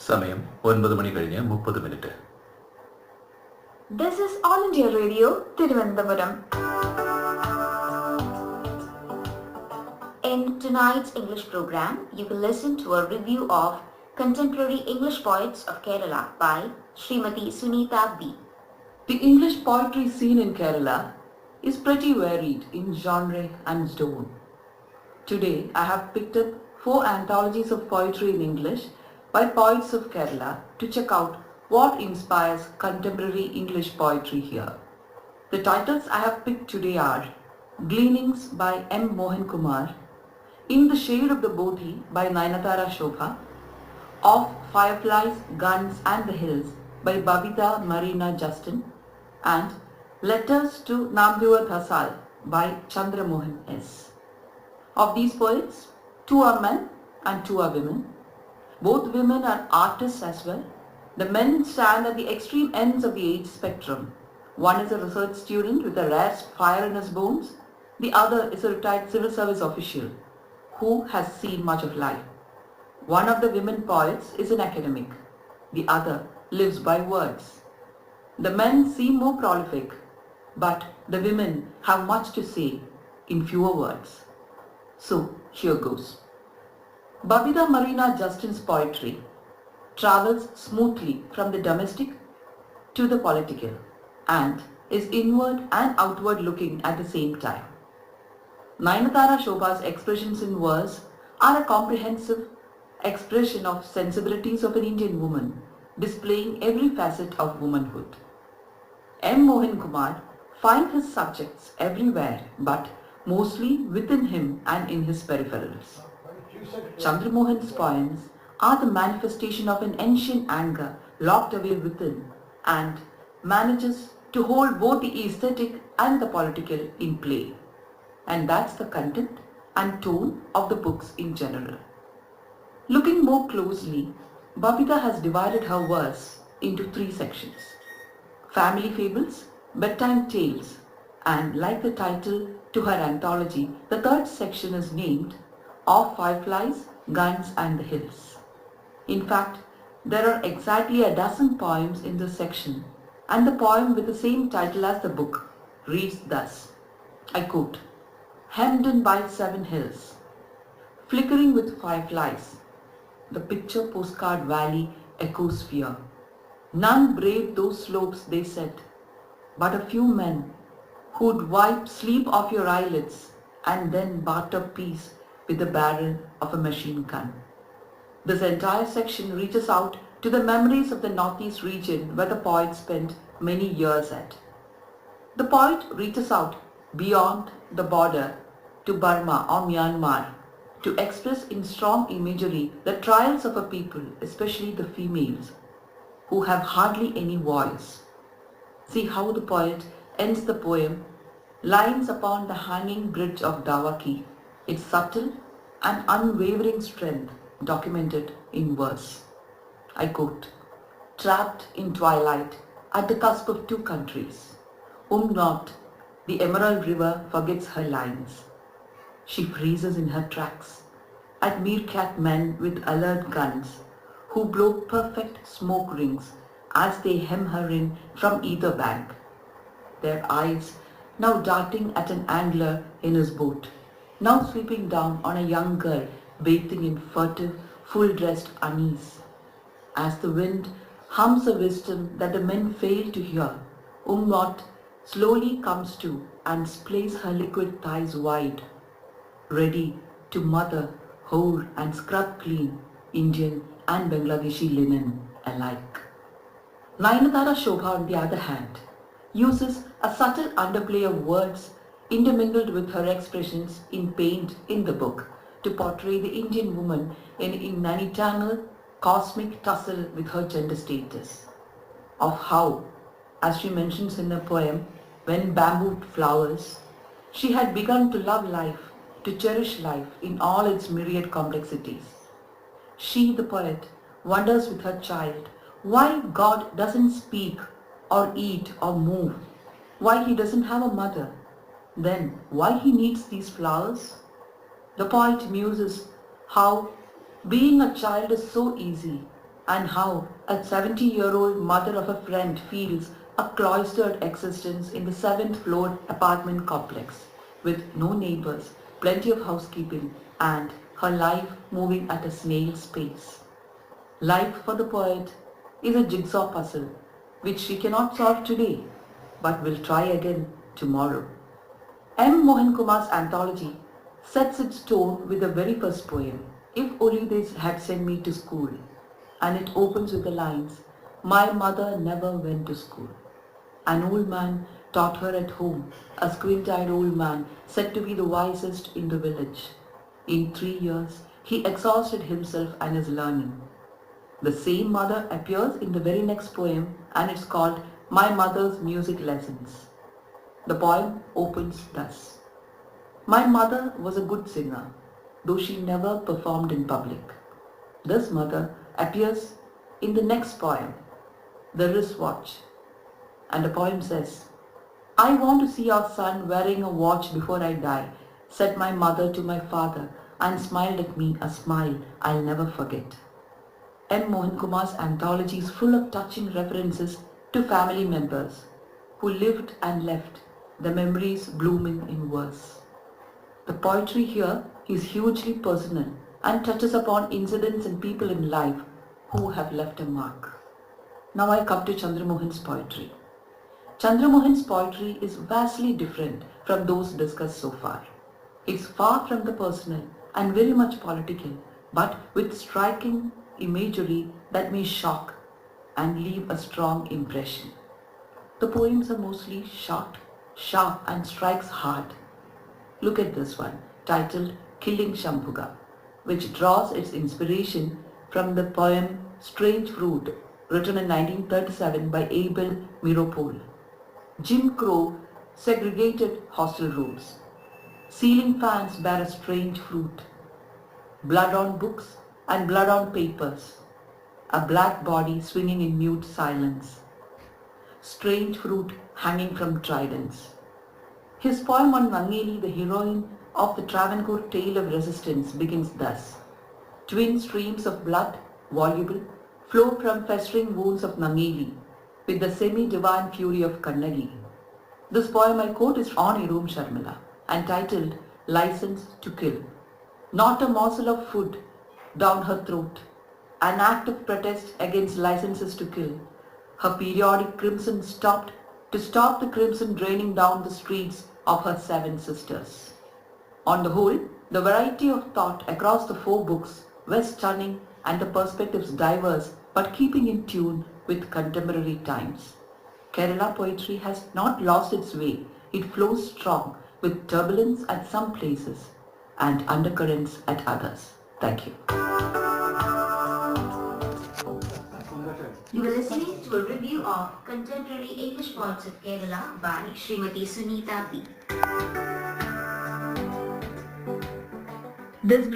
സമയം 9:30 This is All India Radio, Thiruvananthapuram. In tonight's English program, you will listen to a review of Contemporary English Poets of Kerala by Srimati Suneetha B. The English poetry scene in Kerala is pretty varied in genre and tone. Today, I have picked up 4 anthologies of poetry in English by poets of Kerala to check out what inspires contemporary English poetry here. The titles I have picked today are Gleanings by M. Mohankumar, In the Shade of the Bodhi by Nayanathara Shobha, Of Fireflies, Guns and the Hills by Babitha Marina Justin, and Letters to Namdua Thasal by Chandramohan S. Of these poets, 2 are men and 2 are women. Both women are artists as well. The men stand at the extreme ends of the age spectrum. One is a research student with a rare fire in his bones. The other is a retired civil service official who has seen much of life. One of the women poets is an academic. The other lives by words. The men seem more prolific, but the women have much to say in fewer words. So here goes. Babitha Marina Justin's poetry travels smoothly from the domestic to the political and is inward and outward looking at the same time. Nayanathara Shobha's expressions in verse are a comprehensive expression of sensibilities of an Indian woman, displaying every facet of womanhood. M. Mohankumar finds his subjects everywhere, but mostly within him and in his peripherals. Chandramohan's poems are the manifestation of an ancient anger locked away within and manages to hold both the aesthetic and the political in play. And that's the content and tone of the books in general. Looking more closely, Babitha has divided her verse into 3 sections: family fables, bedtime tales, and like the title to her anthology, the 3rd section is named Of Fireflies, Guns and the Hills. In fact, there are exactly a dozen poems in this section, and the poem with the same title as the book reads thus, I quote, Hemmed in by 7 hills, flickering with fireflies, the picture postcard valley echoes fear. None braved those slopes, they said, but a few men who'd wipe sleep off your eyelids and then barter peace with the barrel of a machine gun. This entire section reaches out to the memories of the northeast region where the poet spent many years at. The poet reaches out beyond the border to Burma or Myanmar to express in strong imagery the trials of a people, especially the females, who have hardly any voice. See how the poet ends the poem, lines upon the hanging bridge of Dawaki, its subtle and unwavering strength documented in verse. I quote, Trapped in twilight at the cusp of 2 countries, not the Emerald River forgets her lines. She freezes in her tracks at meerkat men with alert guns who blow perfect smoke rings as they hem her in from either bank, their eyes now darting at an angler in his boat, now sweeping down on a young girl bathing in furtive, full-dressed unease. As the wind hums a wisdom that the men fail to hear, Umnot slowly comes to and splays her liquid thighs wide, ready to mother, whore and scrub clean Indian and Bangladeshi linen alike. Nayanathara Shobha, on the other hand, uses a subtle underplay of words intermingled with her expressions in paint in the book to portray the Indian woman in an eternal cosmic tussle with her gender status. Of how, as she mentions in her poem, when bamboo flowers, she had begun to love life, to cherish life in all its myriad complexities. She, the poet, wonders with her child why God doesn't speak or eat or move, why he doesn't have a mother, then why he needs these flowers. The poet muses how being a child is so easy, and how a 70-year-old mother of a friend feels a cloistered existence in the 7th floor apartment complex with no neighbors, plenty of housekeeping, and her life moving at a snail's pace. Life for the poet is a jigsaw puzzle which she cannot solve today but will try again tomorrow. M. Mohankumar's anthology sets its tone with the very first poem, If Only They Had Sent Me to School, and it opens with the lines, My mother never went to school. An old man taught her at home, a squint-eyed old man said to be the wisest in the village. In 3 years, he exhausted himself and his learning. The same mother appears in the very next poem and it's called My Mother's Music Lessons. The poem opens thus. My mother was a good singer, though she never performed in public. This mother appears in the next poem, The Wristwatch. And the poem says, I want to see our son wearing a watch before I die, said my mother to my father and smiled at me a smile I'll never forget. M. Mohankumar's anthology is full of touching references to family members who lived and left, the memories blooming in verse. The poetry here is hugely personal and touches upon incidents and people in life who have left a mark. Now I come to Chandramohan's poetry. Chandramohan's poetry is vastly different from those discussed so far. It's far from the personal and very much political, but with striking imagery that may shock and leave a strong impression. The poems are mostly short, sharp and strikes hard. Look at this one, titled Killing Shambhuga, which draws its inspiration from the poem Strange Fruit, written in 1937 by Abel Meeropol. Jim Crow segregated hostel rooms. Ceiling fans bear a strange fruit. Blood on books and blood on papers. A black body swinging in mute silence. Strange fruit hanging from tridents. His poem on Nangeli, the heroine of the Travancore tale of resistance, begins thus. Twin streams of blood, voluble, flow from festering wounds of Nangeli with the semi-divine fury of Kannagi. This poem I quote is on Irum Sharmila and titled License to Kill. Not a morsel of food down her throat, an act of protest against licenses to kill. Her periodic crimson stopped to stop the crimson draining down the streets of her 7 sisters. On the whole, the variety of thought across the 4 books were stunning and the perspectives diverse but keeping in tune with contemporary times. Kerala poetry has not lost its way. It flows strong with turbulence at some places and undercurrents at others. Thank you. You are listening to a review of Contemporary English Poets of Kerala by Srimati Suneetha B. This